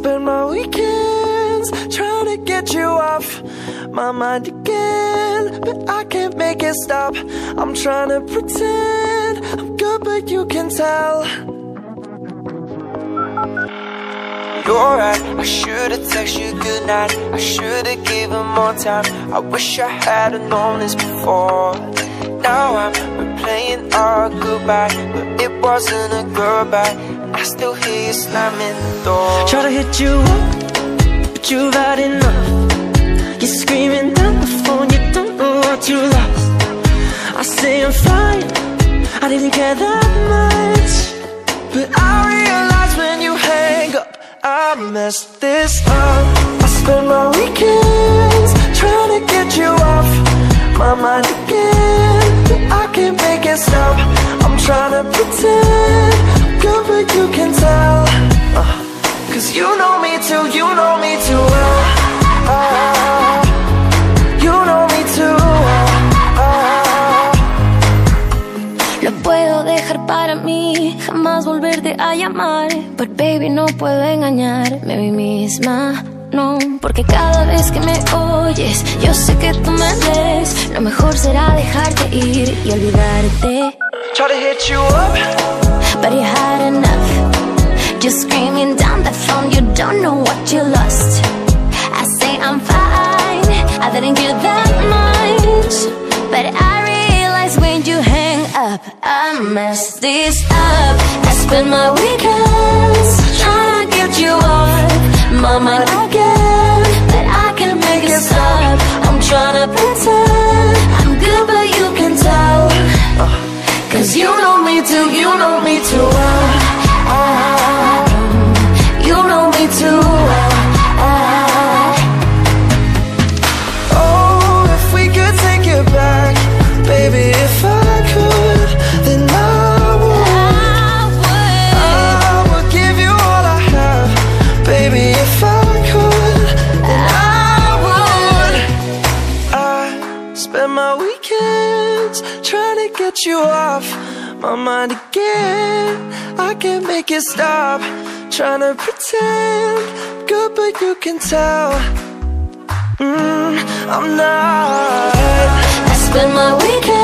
spend my weekends trying to get you off my mind again, but I can't make it stop. I'm trying to pretend I'm good, but you can tell you're right. I should've texted you goodnight, I should've given more time. I wish I had've known this before. Now I'm replaying our goodbye, but it wasn't a goodbye. I still hear you slamming the door. Try to hit you up, but you've had enough. You're screaming down the phone, you don't know what you lost. I say I'm fine, I didn't care that much, but I realize when you hang up, I messed this up. I spend my weekends trying to get you off my mind again, but I can't make it stop. I'm trying to pretend I'm good, but you can tell, 'cause you know me too, you know me too well. You know me too well. Lo puedo dejar para mí, jamás volverte a llamar, but baby no puedo engañarme a mí misma. No, porque cada vez que me oyes, yo sé que tú me ves. Lo mejor será dejarte ir y olvidarte. Try to hit you up, but you had enough. Just screaming down the phone, you don't know what you lost. I say I'm fine, I didn't care that much, but I realize when you hang up, I messed this up. I spend my weekends trying to get you off my mind again, but I can't make it stop. I'm trying to pretend I'm good, but you can tell, 'cause you know me too, you know me too well. You know me too well. Oh, if we could take it back, baby, if I could, then I would give you all I have, baby, if I could, then I would. I spend my weekends trying to get you off my mind again, I can't make it stop. Trying to pretend good, but you can tell, I'm not. I spend my weekend